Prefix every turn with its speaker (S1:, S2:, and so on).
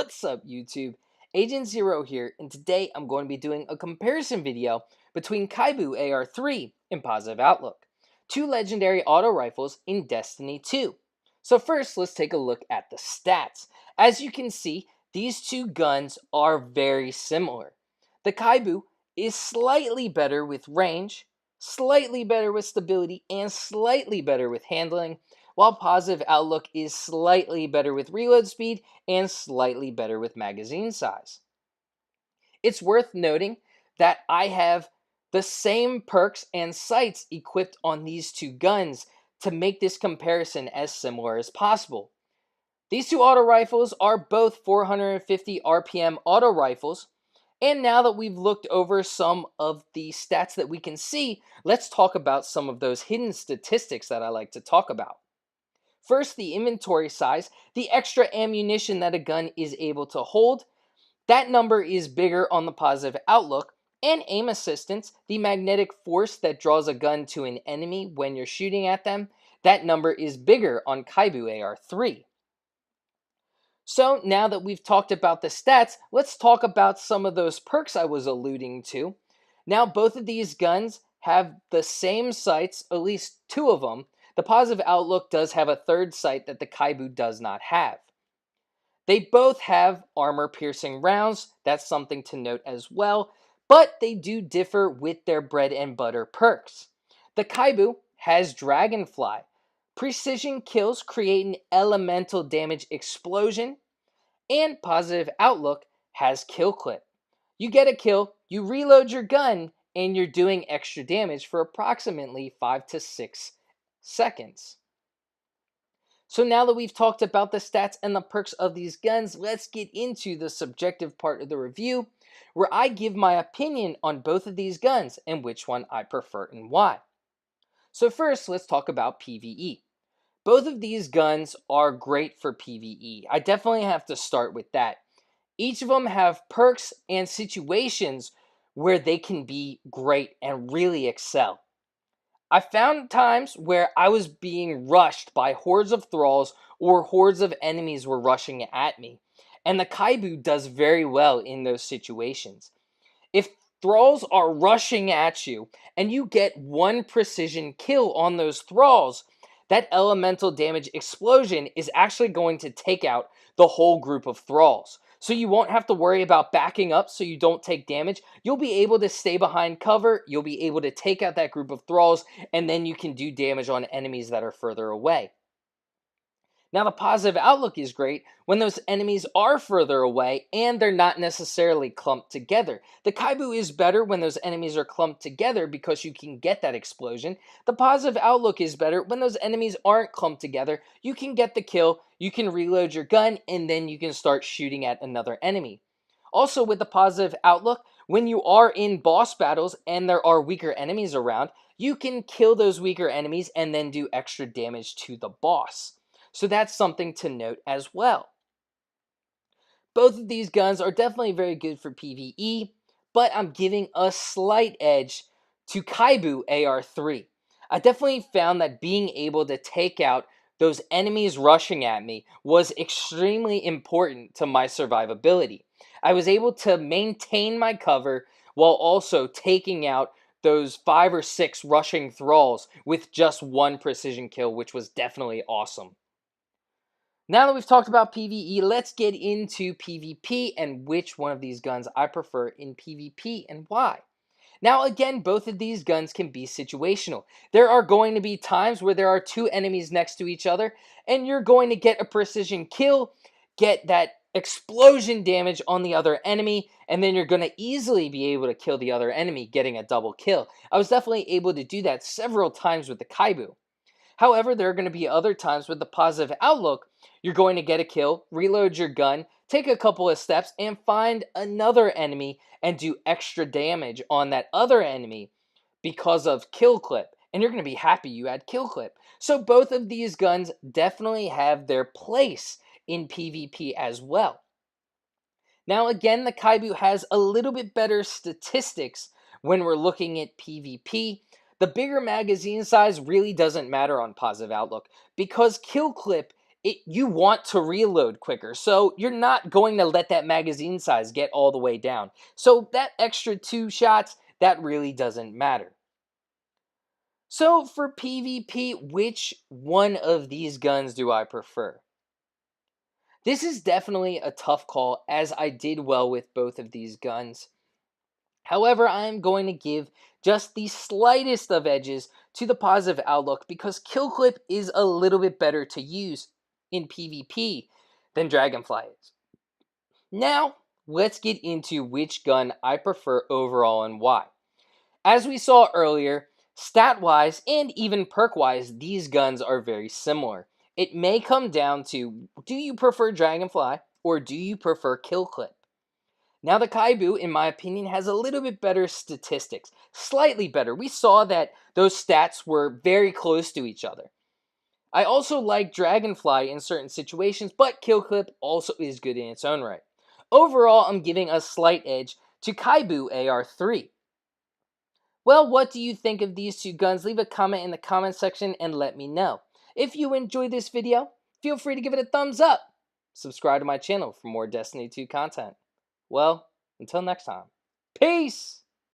S1: What's up, YouTube? Agent Zero here, and today I'm going to be doing a comparison video between Kibou AR3 and Positive Outlook, two legendary auto rifles in Destiny 2. So first, let's take a look at the stats. As you can see, these two guns are very similar. The Kibou is slightly better with range, slightly better with stability, and slightly better with handling, while Positive Outlook is slightly better with reload speed and slightly better with magazine size. It's worth noting that I have the same perks and sights equipped on these two guns to make this comparison as similar as possible. These two auto rifles are both 450 RPM auto rifles, and now that we've looked over some of the stats that we can see, let's talk about some of those hidden statistics that I like to talk about. First, the inventory size, the extra ammunition that a gun is able to hold. That number is bigger on the Positive Outlook. And aim assistance, the magnetic force that draws a gun to an enemy when you're shooting at them. That number is bigger on Kibou AR3. So now that we've talked about the stats, let's talk about some of those perks I was alluding to. Now both of these guns have the same sights, at least two of them. The Positive Outlook does have a third sight that the Kibou does not have. They both have armor-piercing rounds. That's something to note as well. But they do differ with their bread and butter perks. The Kibou has Dragonfly. Precision kills create an elemental damage explosion. And Positive Outlook has Kill Clip. You get a kill, you reload your gun, and you're doing extra damage for approximately 5 to 6 seconds. So now that we've talked about the stats and the perks of these guns, let's get into the subjective part of the review, where I give my opinion on both of these guns and which one I prefer and why. So first, let's talk about PvE. Both of these guns are great for PvE. I definitely have to start with that. Each of them have perks and situations where they can be great and really excel. I found times where I was being rushed by hordes of thralls or hordes of enemies were rushing at me. And the Kibou does very well in those situations. If thralls are rushing at you and you get one precision kill on those thralls, that elemental damage explosion is actually going to take out the whole group of thralls. So you won't have to worry about backing up so you don't take damage. You'll be able to stay behind cover, you'll be able to take out that group of thralls, and then you can do damage on enemies that are further away. Now, the Positive Outlook is great when those enemies are further away and they're not necessarily clumped together. The Kibou is better when those enemies are clumped together because you can get that explosion. The Positive Outlook is better when those enemies aren't clumped together. You can get the kill, you can reload your gun, and then you can start shooting at another enemy. Also, with the Positive Outlook, when you are in boss battles and there are weaker enemies around, you can kill those weaker enemies and then do extra damage to the boss. So that's something to note as well. Both of these guns are definitely very good for PvE, but I'm giving a slight edge to Kibou AR3. I definitely found that being able to take out those enemies rushing at me was extremely important to my survivability. I was able to maintain my cover while also taking out those 5 or 6 rushing thralls with just one precision kill, which was definitely awesome. Now that we've talked about PvE, let's get into PvP and which one of these guns I prefer in PvP and why. Now again, both of these guns can be situational. There are going to be times where there are two enemies next to each other and you're going to get a precision kill, get that explosion damage on the other enemy, and then you're going to easily be able to kill the other enemy, getting a double kill. I was definitely able to do that several times with the Kibou. However, there are going to be other times with the Positive Outlook, you're going to get a kill, reload your gun, take a couple of steps, and find another enemy and do extra damage on that other enemy because of Kill Clip. And you're going to be happy you had Kill Clip. So both of these guns definitely have their place in PvP as well. Now again, the Kibou has a little bit better statistics when we're looking at PvP. The bigger magazine size really doesn't matter on Positive Outlook because Kill Clip you want to reload quicker, so you're not going to let that magazine size get all the way down. So that extra 2 shots, that really doesn't matter. So for PvP, which one of these guns do I prefer? This is definitely a tough call, as I did well with both of these guns. However, I'm going to give just the slightest of edges to the positive outlook because Kill Clip is a little bit better to use in PvP than Dragonfly is. Now, let's get into which gun I prefer overall and why. As we saw earlier, stat-wise and even perk-wise, these guns are very similar. It may come down to, do you prefer Dragonfly or do you prefer Kill Clip? Now, the Kibou, in my opinion, has a little bit better statistics. Slightly better. We saw that those stats were very close to each other. I also like Dragonfly in certain situations, but Kill Clip also is good in its own right. Overall, I'm giving a slight edge to Kibou AR3. Well, what do you think of these two guns? Leave a comment in the comment section and let me know. If you enjoyed this video, feel free to give it a thumbs up. Subscribe to my channel for more Destiny 2 content. Well, until next time, peace!